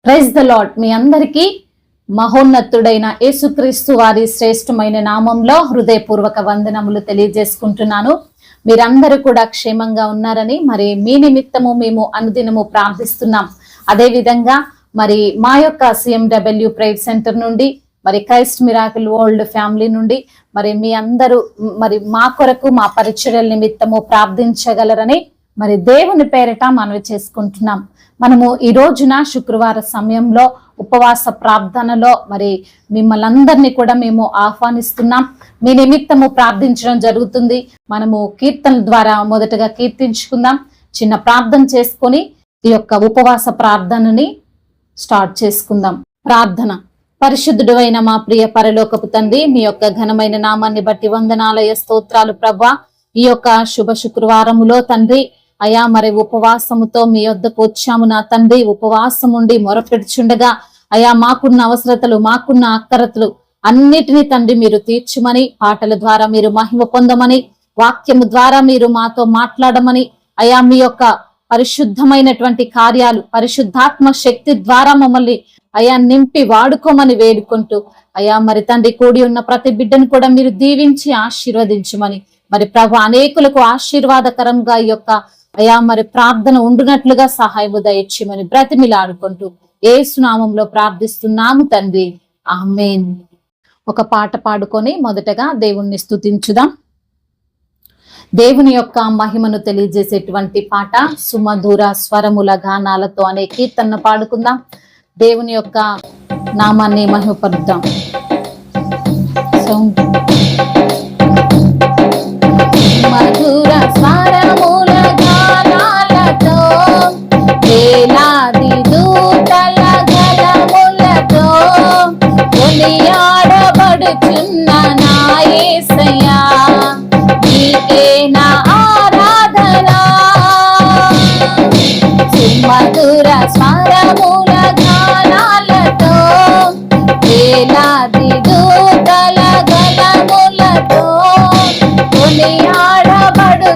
Praise the lord. మీ అందరికీ మహోన్నతుడైన యేసుక్రీస్తు వారి శ్రేష్టమైన నామంలో హృదయపూర్వక వందనములు తెలియజేసుకుంటున్నాను. మీరందరూ కూడా క్షేమంగా ఉన్నారని మరి మీ నిమిత్తము మేము అనుదినము ప్రార్థిస్తున్నాం. అదే విధంగా మరి మా యొక్క CMW ప్రైవేట్ సెంటర్ నుండి మరి క్రైస్ట్ మిరాకిల్ వరల్డ్ ఫ్యామిలీ నుండి మరి మీ అందరూ మరి మా కొరకు మా పరిచర్యల నిమిత్తము ప్రార్థించగలరని మరి దేవుని పేరిట మనవి చేసుకుంటున్నాం. మనము ఈ రోజున శుక్రవార సమయంలో ఉపవాస ప్రార్థనలో మరి మిమ్మల్ని అందరినీ కూడా మేము ఆహ్వానిస్తున్నాం. మీ నిమిత్తము ప్రార్థించడం జరుగుతుంది. మనము కీర్తనల ద్వారా మొదటగా కీర్తించుకుందాం. చిన్న ప్రార్థన చేసుకొని ఈ యొక్క ఉపవాస ప్రార్థనని స్టార్ట్ చేసుకుందాం. ప్రార్థన. పరిశుద్ధుడు అయిన మా ప్రియ పరలోకపు తండ్రి, మీ యొక్క ఘనమైన నామాన్ని బట్టి వందనాలయ స్తోత్రాలు ప్రభా. ఈ యొక్క శుభ శుక్రవారములో తండ్రి అయా మరి ఉపవాసముతో మీ వద్దకు వచ్చాము నా తండ్రి. ఉపవాసం ఉండి మొరపెడుచుండగా అయా మాకున్న అవసరతలు మాకున్న అక్కరతలు అన్నిటినీ తండ్రి మీరు తీర్చుమని, పాటల ద్వారా మీరు మహిమ పొందమని, వాక్యము ద్వారా మీరు మాతో మాట్లాడమని, అయా మీ యొక్క పరిశుద్ధమైనటువంటి కార్యాలు పరిశుద్ధాత్మ శక్తి ద్వారా మమ్మల్ని అయా నింపి వాడుకోమని వేడుకుంటూ అయా మరి తండ్రి కూడి ఉన్న ప్రతి బిడ్డను కూడా మీరు దీవించి ఆశీర్వదించమని, మరి ప్రభు అనేకులకు ఆశీర్వాదకరంగా ఈ యొక్క అయా మరి ప్రార్థన ఉండునట్లుగా సహాయము దయచేయమని బ్రతిమిలాడుకుంటూ యేసు నామములో ప్రార్థిస్తున్నాము తండ్రి, ఆమేన్. ఒక పాట పాడుకొని మొదటగా దేవుణ్ణి స్తుతించుదాం. దేవుని యొక్క మహిమను తెలియజేసేటువంటి పాట సుమధుర స్వరముల గానాలతో అనే కీర్తన పాడుకుందాం. దేవుని యొక్క నామాన్ని మహిమపరుద్దాం. మధుర స్వరముల గానాలతో వేలాది దూతల గళములతో కొనియాడబడుచున్న నా యేసయ్యా, నీకే నా ఆరాధన. సుమధుర స్వరముల గానాలతో వేలాది దూతల గళములతో కొనియాడబడుచున్న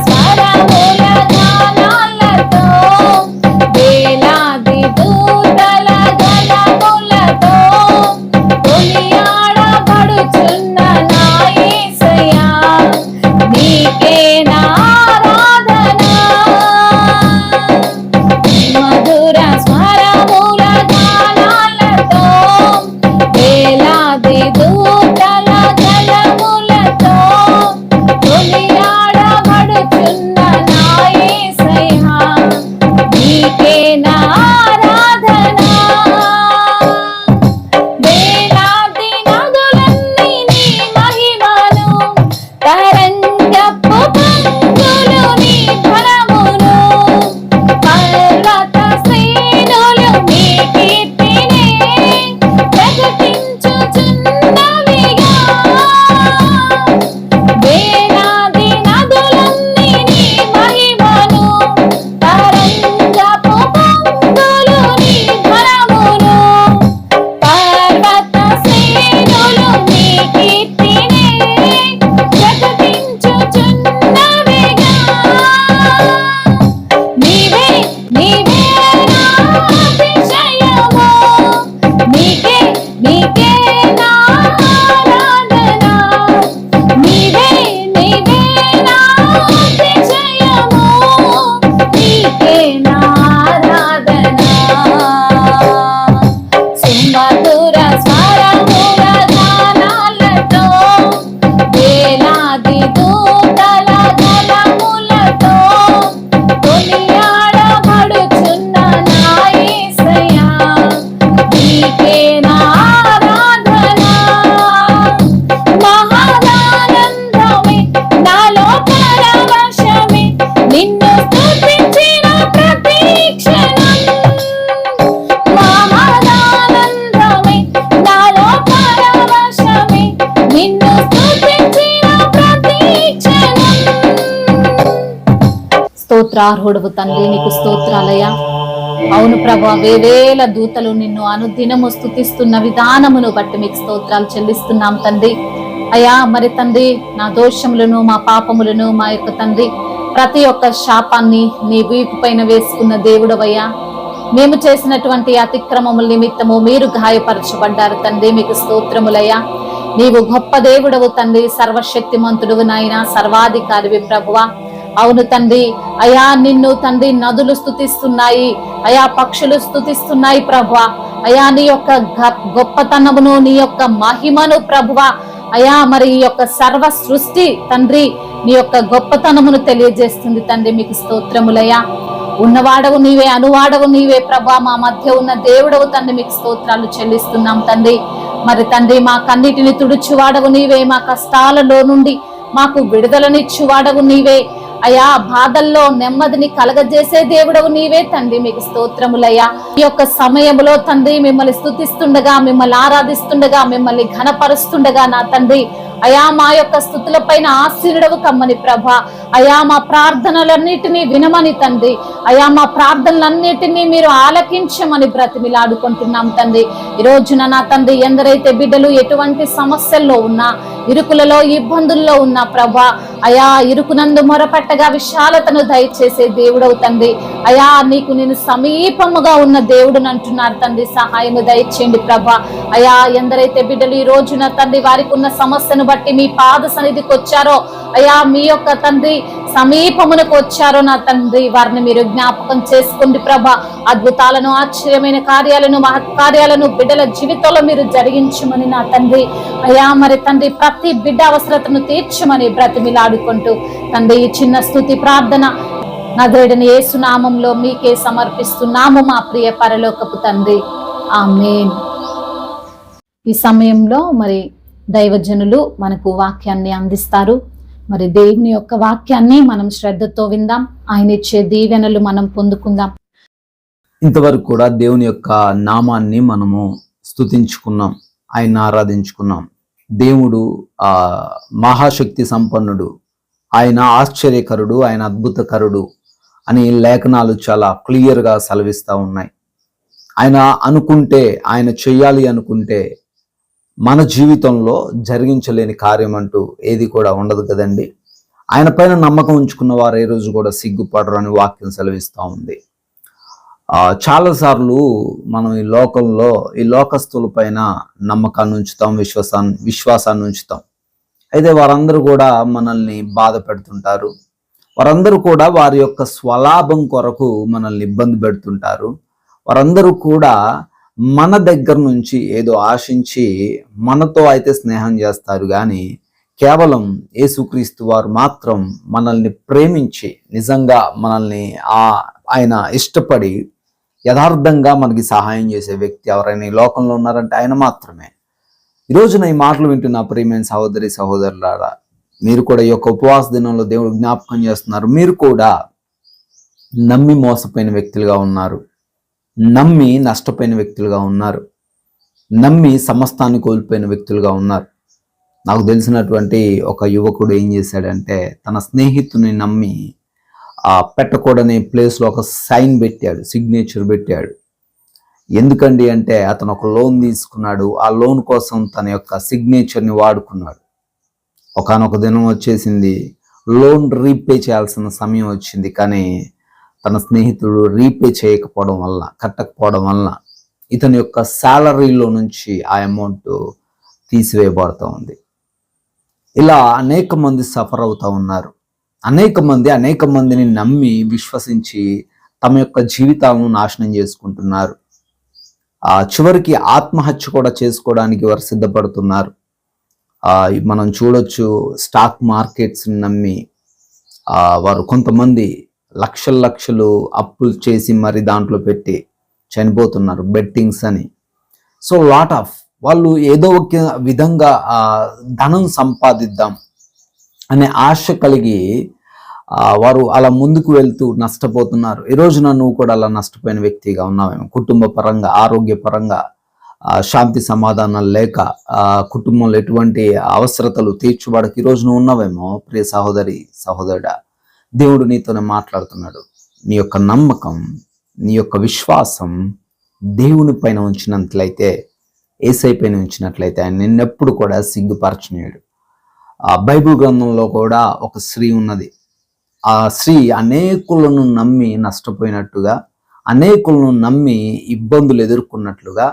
స్వరముల గానాలతో వేలాది దూతల గళములతో కొనియాడబడుచున్న నా యేసయ్యా నీకే నా ఆరాధన మధుర స్వరముల గానాలతో వేలాది దూతల గళములతో కొనియాడబడుచున్న నా యేసయ్యా నీకే నా ఆరాధన వేలాది నదులన్నీ నీ మహిమను తరంగపు పొంగులు నీ ఘనమును పర్వత శ్రేణులు నీ కీర్తినే ప్రకటించుచున్నవిగా వేలాది నదులన్నీ నీ మహిమను తరంగపు పొంగులు నీ ఘనమును పర్వత శ్రేణులు నీ కీర్తినే ప్రకటించుచున్నవిగా నీవే నీవే నా అతిశయము నీకే నీకే నా ఆరాధన నీవే నీవే నా అతిశయము నీకే నా ఆరాధన సుమధుర స్వరముల గానాలతో వేలాది దూతల గళములతో కొనియాడబడుచున్న నా యేసయ్యా నీకే నా ఆరాధన మహదానందమే నాలో పరవశమే నిన్ను స్తుతించిన ప్రతి క్షణం మహదానందమే నాలో పరవశమే నిన్ను స్తుతించిన ప్రతి క్షణం స్తోత్రార్హుడవు తండ్రి నీకు స్తోత్రాలయ్యా అవును ప్రభా వేవేల దూతలు నిన్ను అనుదినము స్తుతిస్తున్న విధానమును బట్టి మీకు స్తోత్రాలు చెల్లిస్తున్నాం తండ్రి అయ్యా మరి తండ్రి నా దోషములను మా పాపములను మా యొక్క తండ్రి ప్రతి ఒక్క శాపాన్ని నీ వీపు పైన వేసుకున్న దేవుడవయ్యా మేము చేసినటువంటి అతిక్రమముల నిమిత్తము మీరు గాయపరచబడ్డారు తండ్రి మీకు స్తోత్రములయ్యా నీవు గొప్ప దేవుడవు తండ్రి సర్వశక్తిమంతుడువు నాయన సర్వాధికారివి ప్రభువా అవును తండ్రి అయా నిన్ను తండ్రి నదులు స్తుతిస్తున్నాయి అయా పక్షులు స్తుతిస్తున్నాయి ప్రభువా అయా నీ యొక్క గొప్పతనమును నీ యొక్క మహిమను ప్రభువా అయా మరి ఈ యొక్క సర్వ సృష్టి తండ్రి నీ యొక్క గొప్పతనమును తెలియజేస్తుంది తండ్రి మీకు స్తోత్రములయ్యా ఉన్నవాడవు నీవే అనువాడవు నీవే ప్రభా మా మధ్య ఉన్న దేవుడవు తండ్రి మీకు స్తోత్రాలు చెల్లిస్తున్నాం తండ్రి మరి తండ్రి మా కన్నిటిని తుడుచువాడవు నీవే మా కష్టాలలో నుండి మాకు విడుదలనిచ్చువాడవు నీవే అయా బాధల్లో నెమ్మదిని కలగజేసే దేవుడవు నీవే తండ్రి మీకు స్తోత్రములయ్యా ఈ యొక్క సమయంలో తండ్రి మిమ్మల్ని స్తుతిస్తుండగా మిమ్మల్ని ఆరాధిస్తుండగా మిమ్మల్ని ఘనపరుస్తుండగా నా తండ్రి అయా మా యొక్క స్థుతుల పైన ఆశీనుడవు కమ్మని ప్రభ అయా మా ప్రార్థనలన్నిటినీ వినమని తండ్రి అయా మా ప్రార్థనలన్నిటినీ మీరు ఆలకించమని బ్రతిమిలాడుకుంటున్నాం తండ్రి ఈ రోజున నా తండ్రి ఎందరైతే బిడ్డలు ఎటువంటి సమస్యల్లో ఉన్నా ఇరుకులలో ఇబ్బందుల్లో ఉన్న ప్రభా అయా ఇరుకునందు మొరపెట్టగా విశాలతను దయచేసే దేవుడవు తండ్రి అయా నీకు నేను సమీపముగా ఉన్న దేవుడుని అంటున్నారు తండ్రి సహాయము దయచేయండి ప్రభా అయా ఎందరైతే బిడ్డలు ఈ రోజున తండ్రి వారికి ఉన్న సమస్యను బట్టి మీ పాద సన్నిధికి వచ్చారో అయా మీ యొక్క తండ్రి సమీపమునకు వచ్చారో నా తండ్రి వారిని మీరు జ్ఞాపకం చేసుకోండి ప్రభా అద్భుతాలను ఆశ్చర్యమైన కార్యాలను మహత్కార్యాలను బిడ్డల జీవితంలో మీరు జరిగించమని నా తండ్రి అయా మరి తండ్రి ప్రతి బిడ్డ అవసరతను తీర్చమని బ్రతిమిలాడుకుంటూ తండ్రి ఈ చిన్న స్తుతి ప్రార్థన నజరేయుడైన యేసు నామములో మీకే సమర్పిస్తున్నాము మా ప్రియ పరలోకపు తండ్రి ఆమేన్. ఈ సమయంలో మరి దైవజనులు మనకు వాక్యాన్ని అందిస్తారు. మరి దేవుని యొక్క వాక్యాన్ని మనం శ్రద్ధతో విందాం. ఆయన ఇచ్చే దీవెనలు మనం పొందుకుందాం. ఇంతవరకు కూడా దేవుని యొక్క నామాన్ని మనము స్తుతించుకున్నాం, ఆయన ఆరాధించుకున్నాం. దేవుడు మహాశక్తి సంపన్నుడు, ఆయన ఆశ్చర్యకరుడు, ఆయన అద్భుతకరుడు అని లేఖనాలు చాలా క్లియర్గా సెలవిస్తూ ఉన్నాయి. ఆయన అనుకుంటే, ఆయన చెయ్యాలి అనుకుంటే మన జీవితంలో జరిగించలేని కార్యం అంటూ ఏది కూడా ఉండదు కదండి. ఆయన పైన నమ్మకం ఉంచుకున్న వారు ఏ రోజు కూడా సిగ్గుపడరు అని వాక్యం సెలవిస్తూ ఉంది. చాలాసార్లు మనం ఈ లోకంలో ఈ లోకస్తుల పైన నమ్మకాన్ని ఉంచుతాం, విశ్వాసాన్ని ఉంచుతాం. అయితే వారందరూ కూడా మనల్ని బాధ పెడుతుంటారు. వారందరూ కూడా వారి యొక్క స్వలాభం కొరకు మనల్ని ఇబ్బంది పెడుతుంటారు. వారందరూ కూడా మన దగ్గర నుంచి ఏదో ఆశించి మనతో అయితే స్నేహం చేస్తారు, కానీ కేవలం యేసుక్రీస్తు వారు మాత్రం మనల్ని ప్రేమించి నిజంగా మనల్ని ఆయన ఇష్టపడి యథార్థంగా మనకి సహాయం చేసే వ్యక్తి ఎవరైనా ఈ లోకంలో ఉన్నారంటే ఆయన మాత్రమే. ఈరోజున ఈ మాటలు వింటున్న ప్రియమైన సహోదరి సహోదరులారా, మీరు కూడా ఈ యొక్క ఉపవాస దినంలో దేవుడు జ్ఞాపకం చేస్తున్నారు. మీరు కూడా నమ్మి మోసపోయిన వ్యక్తులుగా ఉన్నారు, నమ్మి నష్టపోయిన వ్యక్తులుగా ఉన్నారు, నమ్మి సమస్తాన్ని కోల్పోయిన వ్యక్తులుగా ఉన్నారు. నాకు తెలిసినటువంటి ఒక యువకుడు ఏం చేశాడంటే తన స్నేహితుని నమ్మి పెట్టకూడని ప్లేస్లో ఒక సైన్ పెట్టాడు, సిగ్నేచర్ పెట్టాడు. ఎందుకండి అంటే అతను ఒక లోన్ తీసుకున్నాడు. ఆ లోన్ కోసం తన యొక్క సిగ్నేచర్ని వాడుకున్నాడు. ఒకానొక దినం వచ్చేసింది, లోన్ రీపే చేయాల్సిన సమయం వచ్చింది, కానీ తన స్నేహితుడు రీపే చేయకపోవడం వల్ల, కట్టకపోవడం వల్ల ఇతని యొక్క శాలరీలో నుంచి ఆ అమౌంట్ తీసివేయబడుతూ ఉంది. ఇలా అనేక మంది సఫర్ అవుతూ ఉన్నారు. అనేక మందిని నమ్మి విశ్వసించి తమ యొక్క జీవితాలను నాశనం చేసుకుంటున్నారు. చివరికి ఆత్మహత్య కూడా చేసుకోవడానికి వారు సిద్ధపడుతున్నారు. మనం చూడొచ్చు, స్టాక్ మార్కెట్స్ని నమ్మి వారు కొంతమంది లక్షలు అప్పులు చేసి మరి దాంట్లో పెట్టి చనిపోతున్నారు, బెట్టింగ్స్ అని. సో వాళ్ళు ఏదో ఒక విధంగా ధనం సంపాదిద్దాం అనే ఆశ కలిగి వారు అలా ముందుకు వెళ్తూ నష్టపోతున్నారు. ఈ రోజున నువ్వు కూడా అలా నష్టపోయిన వ్యక్తిగా ఉన్నావేమో. కుటుంబ పరంగా, ఆరోగ్యపరంగా శాంతి సమాధానాలు లేక, కుటుంబంలో ఎటువంటి అవసరతలు తీర్చుబడక ఈ రోజు నువ్వు ఉన్నావేమో. ప్రియ సహోదరి సహోదరుడా, దేవుడు నీతోనే మాట్లాడుతున్నాడు. నీ యొక్క నమ్మకం, నీ యొక్క విశ్వాసం దేవుని పైన ఉంచినట్లయితే, యేసయ్య పైన ఉంచినట్లయితే ఆయన నిన్నెప్పుడు కూడా సిగ్గుపరచనీయుడు. బైబిల్ గ్రంథంలో కూడా ఒక స్త్రీ ఉన్నది. ఆ స్త్రీ అనేకులను నమ్మి నష్టపోయినట్టుగా, అనేకులను నమ్మి ఇబ్బందులు ఎదుర్కొన్నట్లుగా,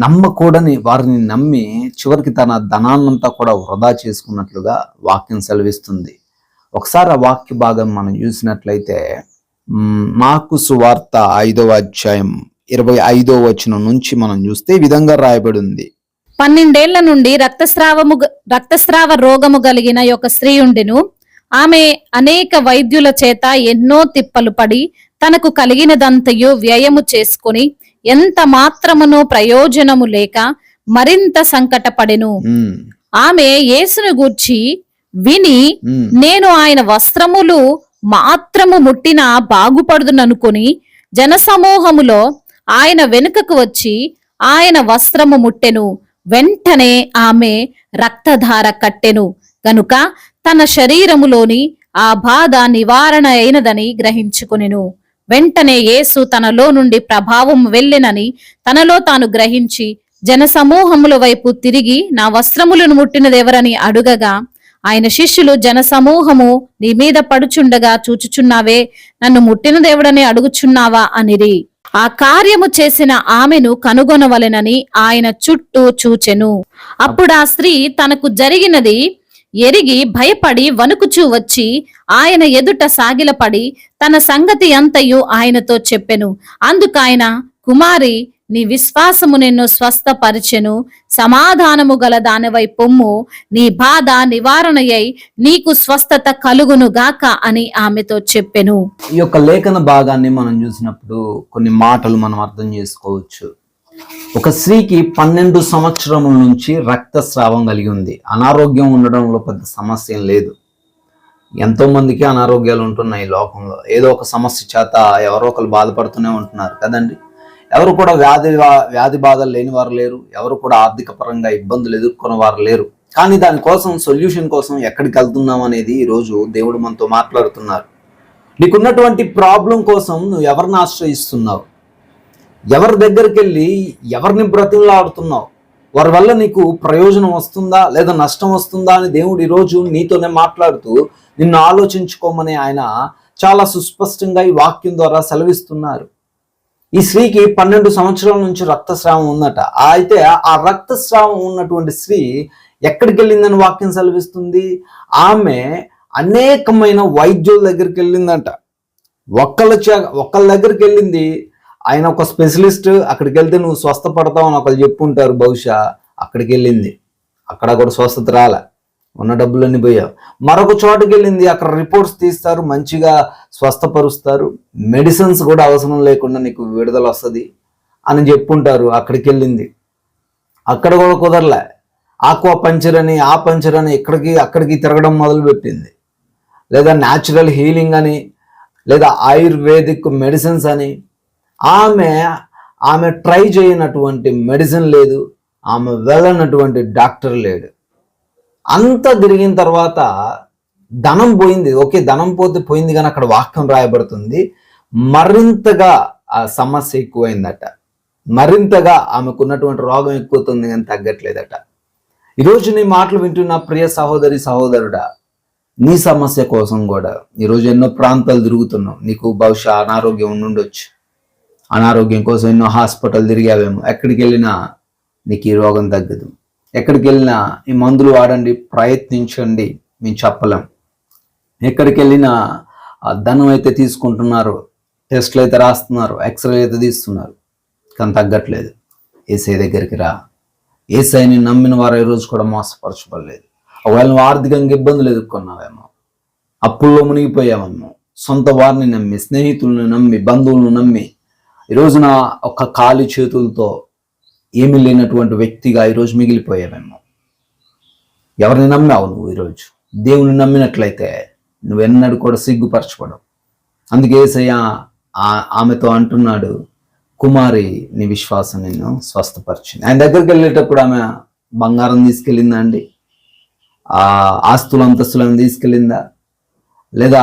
నమ్మకూడని వారిని నమ్మి చివరికి తన ధనాన్నంతా కూడా వృధా చేసుకున్నట్లుగా వాక్యం సెలవిస్తుంది. ఒకసారి ఆ వాక్య భాగం మనం చూసినట్లయితే మార్కు సువార్త 5వ అధ్యాయం 25వ వచనం నుంచి మనం చూస్తే ఈ విధంగా రాయబడి ఉంది. 12 ఏళ్ల నుండి రక్తస్రావ రోగము కలిగిన ఒక స్త్రీ ఉండెను. ఆమె అనేక వైద్యుల చేత ఎన్నో తిప్పలు పడి తనకు కలిగినదంతయు వ్యయము చేసుకుని ఎంత మాత్రమును ప్రయోజనము లేక మరింత సంకటపడెను. ఆమె యేసును గూర్చి విని, నేను ఆయన వస్త్రములు మాత్రము ముట్టినా బాగుపడుదుననుకొని జనసమూహములో ఆయన వెనుకకు వచ్చి ఆయన వస్త్రము ముట్టెను. వెంటనే ఆమె రక్తధార కట్టెను గనుక తన శరీరములోని ఆ బాధ నివారణ అయినదని గ్రహించుకొనెను. వెంటనే యేసు తనలో నుండి ప్రభావం వెళ్ళెనని తనలో తాను గ్రహించి జనసమూహముల వైపు తిరిగి, నా వస్త్రములను ముట్టినదెవరని అడుగగా, ఆయన శిష్యులు, జనసమూహము నీ మీద పడుచుండగా చూచుచున్నావే, నన్ను ముట్టినదెవడని అడుగుచున్నావా అనిరి. ఆ కార్యము చేసిన ఆమెను కనుగొనవలెనని ఆయన చుట్టూ చూచెను. అప్పుడు ఆ స్త్రీ తనకు జరిగినది ఎరిగి భయపడి వణుకుచూ వచ్చి ఆయన ఎదుట సాగిలపడి తన సంగతి అంతయు ఆయనతో చెప్పెను. అందుకాయన, కుమారి, నీ విశ్వాసము నిన్ను స్వస్థపరిచెను, సమాధానము గల దానివై పొమ్ము, నీ బాధ నివారణయై నీకు స్వస్థత కలుగును గాక అని ఆమెతో చెప్పెను. ఈ యొక్క లేఖన భాగాన్ని మనం చూసినప్పుడు కొన్ని మాటలు మనం అర్థం చేసుకోవచ్చు. ఒక స్త్రీకి 12 సంవత్సరముల నుంచి రక్తస్రావం కలిగి ఉంది. అనారోగ్యం ఉండడంలో పెద్ద సమస్య ఏం లేదు. ఎంతో మందికి అనారోగ్యాలు ఉంటున్నాయి ఈ లోకంలో. ఏదో ఒక సమస్య చేత ఎవరో ఒకరు బాధపడుతూనే ఉంటున్నారు కదండి. ఎవరు కూడా వ్యాధి బాధలు లేని వారు లేరు. ఎవరు కూడా ఆర్థిక పరంగా ఇబ్బందులు ఎదుర్కొన్న వారు లేరు. కానీ దానికోసం సొల్యూషన్ కోసం ఎక్కడికి వెళ్తున్నాం అనేది ఈరోజు దేవుడు మనతో మాట్లాడుతున్నారు. నీకున్నటువంటి ప్రాబ్లం కోసం నువ్వు ఎవరిని ఆశ్రయిస్తున్నావు? ఎవరి దగ్గరికి వెళ్ళి ఎవరిని బ్రతిమలాడుతున్నావు? వారి వల్ల నీకు ప్రయోజనం వస్తుందా లేదా నష్టం వస్తుందా అని దేవుడు ఈరోజు నీతోనే మాట్లాడుతూ నిన్ను ఆలోచించుకోమని ఆయన చాలా సుస్పష్టంగా ఈ వాక్యం ద్వారా సెలవిస్తున్నారు. ఈ స్త్రీకి 12 సంవత్సరాల నుంచి రక్తస్రావం ఉందట. అయితే ఆ రక్తస్రావం ఉన్నటువంటి స్త్రీ ఎక్కడికి వెళ్ళిందని వాక్యం సెలవిస్తుంది? ఆమె అనేకమైన వైద్యుల దగ్గరికి వెళ్ళిందంట. ఒకళ్ళ దగ్గరికి వెళ్ళింది. ఆయన ఒక స్పెషలిస్ట్, అక్కడికి వెళ్తే నువ్వు స్వస్థపడతావు అని ఒకళ్ళు చెప్పుంటారు బహుశా. అక్కడికి వెళ్ళింది, అక్కడ కూడా స్వస్థత రాలే, ఉన్న డబ్బులన్నీ పోయావు. మరొక చోటుకి వెళ్ళింది, అక్కడ రిపోర్ట్స్ తీస్తారు, మంచిగా స్వస్థపరుస్తారు, మెడిసిన్స్ కూడా అవసరం లేకుండా నీకు విడుదల వస్తుంది అని చెప్పుంటారు. అక్కడికి వెళ్ళింది, అక్కడ కూడా కుదరలే. ఆక్వా పంచర్ అని ఆ పంచర్ అని అక్కడికి తిరగడం మొదలుపెట్టింది. లేదా న్యాచురల్ హీలింగ్ అని, లేదా ఆయుర్వేదిక్ మెడిసిన్స్ అని. ఆమె ట్రై చేయనటువంటి మెడిసిన్ లేదు, ఆమె వెళ్ళనటువంటి డాక్టర్ లేడు. అంతా తిరిగిన తర్వాత ధనం పోయింది. ఓకే, ధనం పోయింది, కానీ అక్కడ వాక్యం రాయబడుతుంది మరింతగా ఆ సమస్య ఎక్కువైందట. మరింతగా ఆమెకున్నటువంటి రోగం ఎక్కువవుతుంది కానీ తగ్గట్లేదట. ఈరోజు నీ మాటలు వింటున్న ప్రియ సహోదరి సహోదరుడా, నీ సమస్య కోసం కూడా ఈరోజు ఎన్నో ప్రాంతాలు తిరుగుతున్నావు. నీకు బహుశా అనారోగ్యం ఉండొచ్చు. అనారోగ్యం కోసం ఎన్నో హాస్పిటల్ తిరిగావేమో. ఎక్కడికి వెళ్ళినా నీకు ఈ రోగం తగ్గదు. ఎక్కడికి వెళ్ళినా ఈ మందులు వాడండి, ప్రయత్నించండి, మేము చెప్పలేం. ఎక్కడికి వెళ్ళినా ధనం అయితే తీసుకుంటున్నారు, టెస్ట్లు అయితే రాస్తున్నారు, ఎక్స్రే అయితే తీస్తున్నారు, కానీ తగ్గట్లేదు. ఏసై దగ్గరికి రా. ఏసైని నమ్మిన వారు ఈ రోజు కూడా మోసపరచబడలేదు. ఒకవేళ నువ్వు ఆర్థికంగా ఇబ్బందులు ఎదుర్కొన్నావేమో, అప్పుల్లో మునిగిపోయావేమో, సొంత వారిని నమ్మి, స్నేహితులను నమ్మి, బంధువులను నమ్మి ఈ రోజున ఒక ఖాళీ చేతులతో ఏమీ లేనటువంటి వ్యక్తిగా ఈరోజు మిగిలిపోయావేమో. ఎవరిని నమ్మావు నువ్వు? ఈరోజు దేవుని నమ్మినట్లయితే నువ్వెన్నడూ కూడా సిగ్గుపరచబడవు. అందుకే యేసయ్య ఆమెతో అంటున్నాడు, కుమారి, నీ విశ్వాసం నిన్ను స్వస్థపరిచింది. ఆయన దగ్గరికి వెళ్ళేటప్పుడు ఆమె బంగారం తీసుకెళ్ళిందా అండి? ఆస్తులు అంతస్తులను తీసుకెళ్ళిందా? లేదా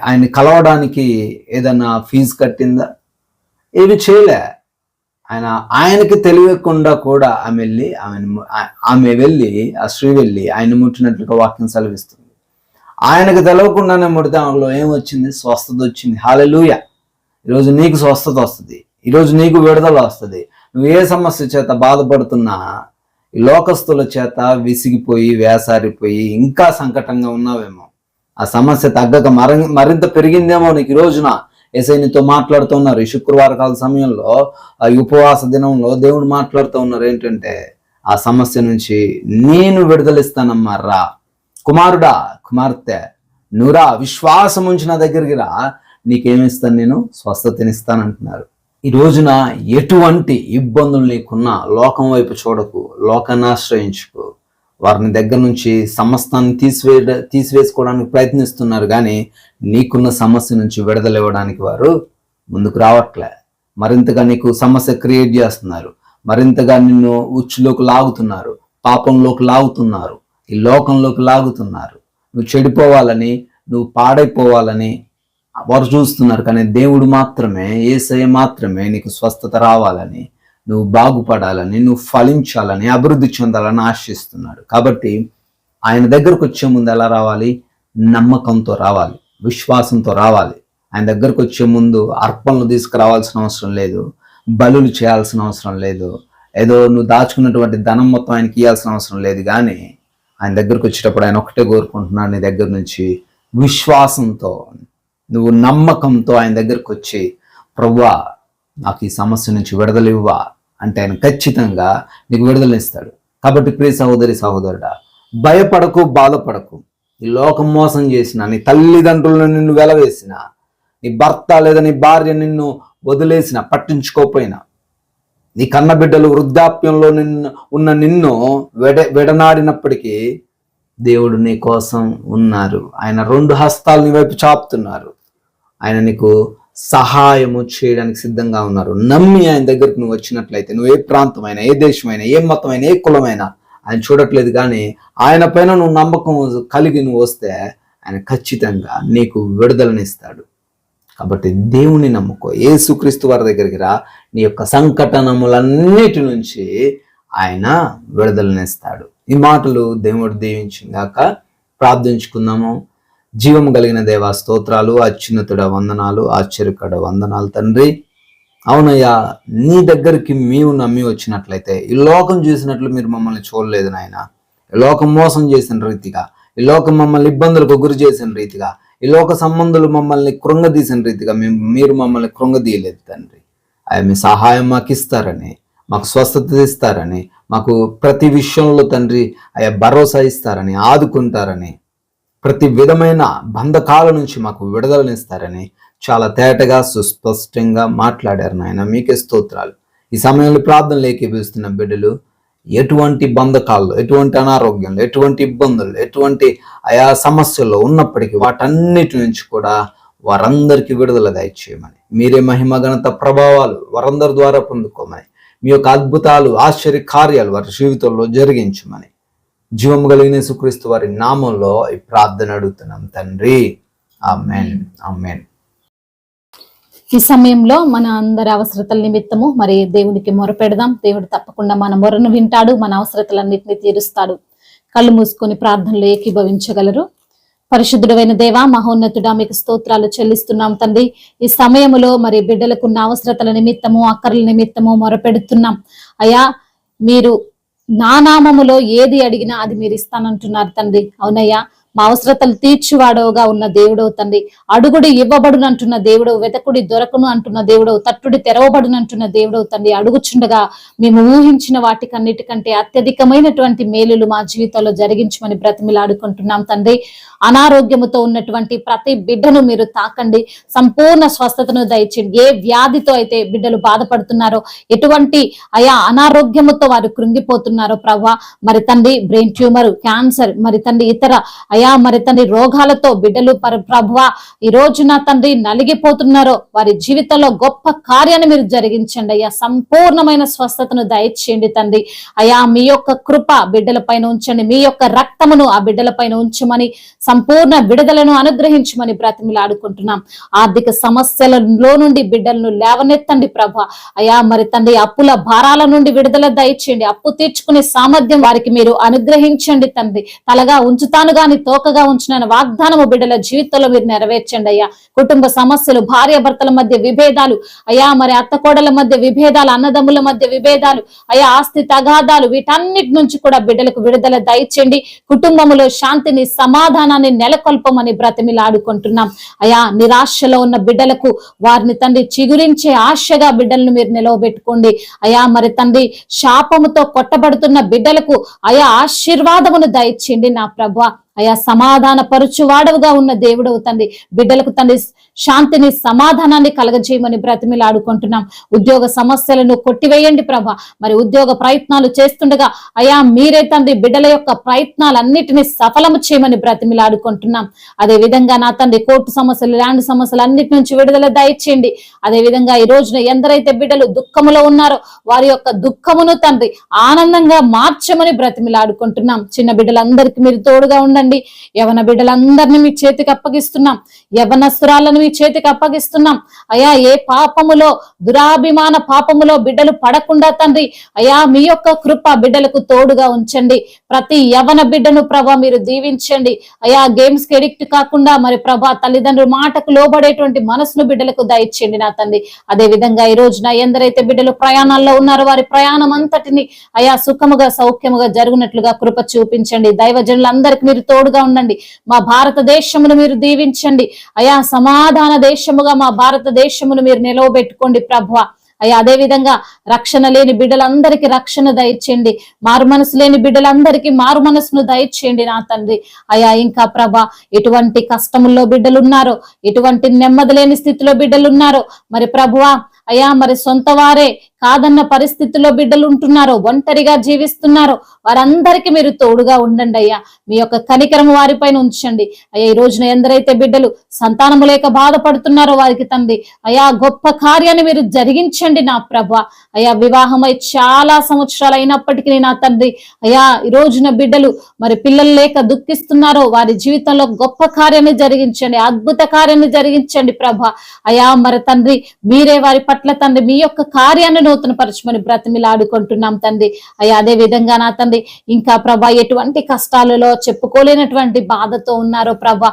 ఆయన్ని కలవడానికి ఏదన్నా ఫీజు కట్టిందా? ఏమి చేయలే. ఆయనకి తెలియకుండా కూడా ఆమె వెళ్ళి ఆ స్త్రీ వెళ్ళి ఆయన ముట్టినట్లుగా వాక్యం సెలవిస్తుంది. ఆయనకు తెలియకుండానే ముడితే ఆమెలో ఏమొచ్చింది? స్వస్థత వచ్చింది. హల్లెలూయా. ఈరోజు నీకు స్వస్థత వస్తుంది, ఈరోజు నీకు విడుదల వస్తుంది. నువ్వు ఏ సమస్య చేత బాధపడుతున్నా, ఈ లోకస్తుల చేత విసిగిపోయి వేసారిపోయి ఇంకా సంకటంగా ఉన్నావేమో, ఆ సమస్య తగ్గక మరింత పెరిగిందేమో నీకు. ఈ రోజున యేసయ్య నీతో మాట్లాడుతున్నారు. ఈ శుక్రవార కాల సమయంలో, ఈ ఉపవాస దినంలో దేవుడు మాట్లాడుతూ ఉన్నారు ఏంటంటే, ఆ సమస్య నుంచి నేను విడుదలిస్తానమ్మా, రా కుమారుడా, కుమార్తె, నువ్వురా, విశ్వాసం ఉంచి నా దగ్గరికి రా, నీకేమిస్తాను, నేను స్వస్థతనిస్తానంటున్నారు. ఈ రోజున ఎటువంటి ఇబ్బందులు నీకున్నా లోకం వైపు చూడకు, లోకాన్ని ఆశ్రయించుకో. వారిని దగ్గర నుంచి సమస్తాన్ని తీసివేసుకోవడానికి ప్రయత్నిస్తున్నారు, కానీ నీకున్న సమస్య నుంచి విడుదల ఇవ్వడానికి వారు ముందుకు రావట్లే. మరింతగా నీకు సమస్య క్రియేట్ చేస్తున్నారు, మరింతగా నిన్ను ఉచ్చులోకి లాగుతున్నారు, పాపంలోకి లాగుతున్నారు, ఈ లోకంలోకి లాగుతున్నారు. నువ్వు చెడిపోవాలని, నువ్వు పాడైపోవాలని వారు చూస్తున్నారు. కానీ దేవుడు మాత్రమే, యేసయ్య మాత్రమే నీకు స్వస్థత రావాలని, నువ్వు బాగుపడాలని, నువ్వు ఫలించాలని, అభివృద్ధి చెందాలని ఆశిస్తున్నాడు. కాబట్టి ఆయన దగ్గరకు వచ్చే ముందు ఎలా రావాలి? నమ్మకంతో రావాలి, విశ్వాసంతో రావాలి. ఆయన దగ్గరకు వచ్చే ముందు అర్పణలు తీసుకురావాల్సిన అవసరం లేదు, బలులు చేయాల్సిన అవసరం లేదు, ఏదో నువ్వు దాచుకున్నటువంటి ధనం మొత్తం ఆయనకి ఇవ్వాల్సిన అవసరం లేదు. కానీ ఆయన దగ్గరకు వచ్చేటప్పుడు ఆయన ఒకటే కోరుకుంటున్నాడు, నీ దగ్గర నుంచి విశ్వాసంతో, నువ్వు నమ్మకంతో ఆయన దగ్గరకు వచ్చి, ప్రభువా నాకు ఈ సమస్య నుంచి విడుదల ఇవ్వా అంటే ఆయన ఖచ్చితంగా నీకు విడుదలనిస్తాడు. కాబట్టి ప్రియ సహోదరి సహోదరుడా, భయపడకు, బాధపడకు. ఈ లోకం మోసం చేసిన, నీ తల్లిదండ్రులను నిన్ను వెలవేసిన, నీ భర్త లేదా నీ భార్య నిన్ను వదిలేసిన, పట్టించుకోపోయినా, నీ కన్నబిడ్డలు వృద్ధాప్యంలో నిన్ను విడనాడినప్పటికీ దేవుడు నీ కోసం ఉన్నారు. ఆయన 2 హస్తాలు నీ వైపు చాపుతున్నారు. ఆయన నీకు సహాయము చేయడానికి సిద్ధంగా ఉన్నారు. నమ్మి ఆయన దగ్గరకు నువ్వు వచ్చినట్లయితే, నువ్వు ఏ ప్రాంతమైనా, ఏ దేశమైనా, ఏ మతమైనా, ఏ కులమైనా ఆయన చూడట్లేదు, కానీ ఆయన పైన నువ్వు నమ్మకం కలిగి నువ్వు వస్తే ఆయన ఖచ్చితంగా నీకు విడుదలనిస్తాడు. కాబట్టి దేవుని నమ్ముకో, యేసుక్రీస్తు వారి దగ్గరికి రా. నీ యొక్క సంకటనములన్నిటి నుంచి ఆయన విడుదలనిస్తాడు. ఈ మాటలు దేవుడు దీవించుగాక. ప్రార్థించుకుందాము. జీవము కలిగిన దేవా స్తోత్రాలు, అత్యున్నతుడ వందనాలు, ఆశ్చర్యకర వందనాలు తండ్రి. అవునయ్యా, నీ దగ్గరికి మేము నమ్మి వచ్చినట్లయితే ఈ లోకం చూసినట్లు మీరు మమ్మల్ని చూడలేదు నాయన. ఈ లోకం మోసం చేసిన రీతిగా, ఈ లోకం మమ్మల్ని ఇబ్బందులకు గురి చేసిన రీతిగా, ఈ లోక సంబంధులు మమ్మల్ని కృంగదీసిన రీతిగా మీరు మమ్మల్ని కృంగదీయలేదు తండ్రి. అయ్యా, మీ సహాయం మాకు ఇస్తారని, మాకు స్వస్థత ఇస్తారని, మాకు ప్రతి విషయంలో తండ్రి అయ్యా భరోసా ఇస్తారని, ఆదుకుంటారని, ప్రతి విధమైన బంధకాల నుంచి మాకు విడుదలనిస్తారని చాలా తేటగా సుస్పష్టంగా మాట్లాడారు నాయన. మీకే స్తోత్రాలు. ఈ సమయంలో ప్రార్థనలు ఏకీభవిస్తున్న బిడ్డలు ఎటువంటి బంధకాల్లో, ఎటువంటి అనారోగ్యంలో, ఎటువంటి ఇబ్బందులు, ఎటువంటి ఆయా సమస్యల్లో ఉన్నప్పటికీ వాటన్నిటి నుంచి కూడా వారందరికీ విడుదల దయచేయమని, మీరే మహిమ ఘనత ప్రభావాలు వారందరి ద్వారా పొందుకోమని, మీ యొక్క అద్భుతాలు ఆశ్చర్య కార్యాలు వారి జీవితంలో జరిగించమని జీవము కలిగిన యేసుక్రీస్తు వారి నామంలో ఈ ప్రార్థన అడుగుతున్నాం తండ్రి. ఆమేన్, ఆమేన్. ఈ సమయంలో మన అందరి అవసరతల నిమిత్తము మరి దేవునికి మొరపెడదాం. దేవుడు తప్పకుండా మన మొరను వింటాడు, మన అవసరతలన్నింటినీ తీరుస్తాడు. కళ్ళు మూసుకొని ప్రార్థనలు ఏకీభవించగలరు. పరిశుద్ధుడైన దేవా, మహోన్నతుడా, మీకు స్తోత్రాలు చెల్లిస్తున్నాం తండ్రి. ఈ సమయములో మరి బిడ్డలకున్న అవసరతల నిమిత్తము, అక్కర్ల నిమిత్తము మొరపెడుతున్నాం. అయ్యా, మీరు నా నామములో ఏది అడిగినా అది మీరు ఇస్తానంటున్నారు తండ్రి. అవునయ్యా, మా అవసరతలు తీర్చువాడవుగా ఉన్న దేవుడవు తండ్రి. అడుగుడి ఇవ్వబడును అంటున్న దేవుడవు, వెతకుడి దొరకను అంటున్న దేవుడవు, తట్టుడి తెరవబడును అంటున్న దేవుడవు తండ్రి. అడుగుచుండగా మేము ఊహించిన వాటికన్నిటికంటే అత్యధికమైనటువంటి మేలులు మా జీవితంలో జరిగించమని బ్రతిమిలాడుకుంటున్నాం తండ్రి. అనారోగ్యముతో ఉన్నటువంటి ప్రతి బిడ్డను మీరు తాకండి, సంపూర్ణ స్వస్థతను దయచేయండి. ఏ వ్యాధితో అయితే బిడ్డలు బాధపడుతున్నారో, ఎటువంటి అనారోగ్యముతో వారు కృంగిపోతున్నారో ప్రభా, మరి తండ్రి బ్రెయిన్ ట్యూమర్, క్యాన్సర్, మరి తండ్రి ఇతర మరి తండ్రి రోగాలతో బిడ్డలు ప్రభువా ఈ రోజున తండ్రి నలిగిపోతున్నారో వారి జీవితంలో గొప్ప కార్యాన్ని మీరు జరిగించండి అయ్యా. సంపూర్ణమైన స్వస్థతను దయచేయండి తండ్రి. అయ్యా, మీ యొక్క కృప బిడ్డల పైన ఉంచండి, మీ యొక్క రక్తమును ఆ బిడ్డల పైన ఉంచమని, సంపూర్ణ విడుదలను అనుగ్రహించమని బ్రతిమిలాడుకుంటున్నాం. ఆర్థిక సమస్యలలో నుండి బిడ్డలను లేవనెత్తండి ప్రభా. అయ్యా, మరి తండ్రి అప్పుల భారాల నుండి విడుదల దయచేయండి. అప్పు తీర్చుకునే సామర్థ్యం వారికి మీరు అనుగ్రహించండి తండ్రి. తలగా ఉంచుతాను గాని తోకగా ఉంచిన వాగ్దానము బిడ్డల జీవితంలో మీరు నెరవేర్చండి అయ్యా. కుటుంబ సమస్యలు, భార్య భర్తల మధ్య విభేదాలు, అయ్యా మరి అత్తకోడల మధ్య విభేదాలు, అన్నదమ్ముల మధ్య విభేదాలు, అయ్యా ఆస్తి తగాదాలు, వీటన్నిటి నుంచి కూడా బిడ్డలకు విడుదల దయచేయండి. కుటుంబంలో శాంతిని, సమాధానాన్ని నెలకొల్పమని బ్రతిమిలాడుకుంటున్నాం అయ్యా. నిరాశలో ఉన్న బిడ్డలకు వారిని తండ్రి చిగురించే ఆశగా బిడ్డలను మీరు నిలవబెట్టుకోండి అయ్యా. మరి తండ్రి శాపముతో కొట్టబడుతున్న బిడ్డలకు అయా ఆశీర్వాదమును దయచేయండి నా ప్రభువా. అయా సమాధాన పరుచువాడవుగా ఉన్న దేవుడవు తండ్రి, బిడ్డలకు తండ్రి శాంతిని, సమాధానాన్ని కలగజేయమని బ్రతిమిలాడుకుంటున్నాం. ఉద్యోగ సమస్యలను కొట్టివేయండి ప్రభా. మరి ఉద్యోగ ప్రయత్నాలు చేస్తుండగా అయా మీరే తండ్రి బిడ్డల యొక్క ప్రయత్నాలన్నిటినీ సఫలము చేయమని బ్రతిమిలాడుకుంటున్నాం. అదే విధంగా నా తండ్రి కోర్టు సమస్యలు, ల్యాండ్ సమస్యలు అన్నిటి నుంచి విడుదల దయచేయండి. అదే విధంగా ఈ రోజున ఎందరైతే బిడ్డలు దుఃఖములో ఉన్నారో వారి యొక్క దుఃఖమును తండ్రి ఆనందంగా మార్చమని బ్రతిమిలాడుకుంటున్నాం. చిన్న బిడ్డలందరికీ మీరు తోడుగా ఉండండి. యవన బిడ్డలందరినీ మీ చేతికి అప్పగిస్తున్నాం. యవనస్తురాలను మీ చేతికి అప్పగిస్తున్నాం అయా. ఏ పాపములో, దురాభిమాన పాపములో బిడ్డలు పడకుండా తండ్రి అయా మీ యొక్క కృప బిడ్డలకు తోడుగా ఉంచండి. ప్రతి యవన బిడ్డను ప్రభా మీరు దీవించండి అయా. గేమ్స్ కి ఎడిక్ట్ కాకుండా మరి ప్రభా తల్లిదండ్రుల మాటకు లోబడేటువంటి మనసును బిడ్డలకు దయచేయండి నా తండ్రి. అదే విధంగా ఈ రోజున ఎందరైతే బిడ్డలు ప్రయాణాల్లో ఉన్నారో వారి ప్రయాణం అంతటిని అయా సుఖముగా, సౌఖ్యముగా జరుగునట్లుగా కృప చూపించండి. దైవజనులందరికీ మీరు తోడుగా ఉండండి. మా భారతదేశమును మీరు దీవించండి అయా. సమాధాన దేశముగా మా భారతదేశమును మీరు నిలవబెట్టుకోండి ప్రభువా అయ్యా. అదే విధంగా రక్షణ లేని బిడ్డలందరికీ రక్షణ దయచేయండి. మారు మనసు లేని బిడ్డలందరికీ మారు మనసును దయచేయండి నా తండ్రి అయ్యా. ఇంకా ప్రభా ఎటువంటి కష్టముల్లో బిడ్డలు ఉన్నారో, ఎటువంటి నెమ్మది లేని స్థితిలో బిడ్డలు ఉన్నారో మరి ప్రభువా అయ్యా, మరి సొంత వారే కాదన్న పరిస్థితుల్లో బిడ్డలు ఉంటున్నారో, ఒంటరిగా జీవిస్తున్నారో వారందరికీ మీరు తోడుగా ఉండండి అయ్యా. మీ యొక్క కనికరము వారిపైన ఉంచండి అయ్యా. ఈ రోజున ఎందరైతే బిడ్డలు సంతానము లేక బాధపడుతున్నారో వారికి తండ్రి అయ్యా గొప్ప కార్యాన్ని మీరు జరిగించండి నా ప్రభా అయ్యా. వివాహమై చాలా సంవత్సరాలు అయినప్పటికీ నా తండ్రి అయ్యా ఈ రోజున బిడ్డలు మరి పిల్లలు లేక దుఃఖిస్తున్నారో వారి జీవితంలో గొప్ప కార్యాన్ని జరిగించండి, అద్భుత కార్యాన్ని జరిగించండి ప్రభా అయ్యా. మరి తండ్రి మీరే వారి పట్ల తండ్రి మీ యొక్క కార్యాన్ని నూతనపరచమని బ్రతిమిలాడుకుంటున్నాం తండ్రి. అయ్యా అదే విధంగా నా తండ్రి ఇంకా ప్రభా ఎటువంటి కష్టాలలో చెప్పుకోలేనటువంటి బాధతో ఉన్నారో ప్రభా,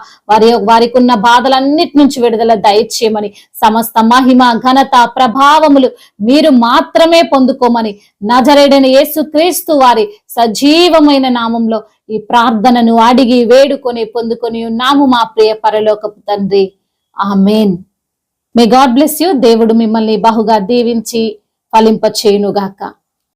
వారికి ఉన్న బాధలన్నిటి నుంచి విడుదల దయచేయమని, సమస్త మహిమ ఘనత ప్రభావములు మీరు మాత్రమే పొందుకోమని నజరేయుడైన యేసుక్రీస్తు వారి సజీవమైన నామంలో ఈ ప్రార్థనను అడిగి వేడుకొని పొందుకొని ఉన్నాము మా ప్రియ పరలోకపు తండ్రి. ఆమేన్. May God bless you. దేవుడు మిమ్మల్ని బహుగా దీవించి ఫలింపచేయునుగాక.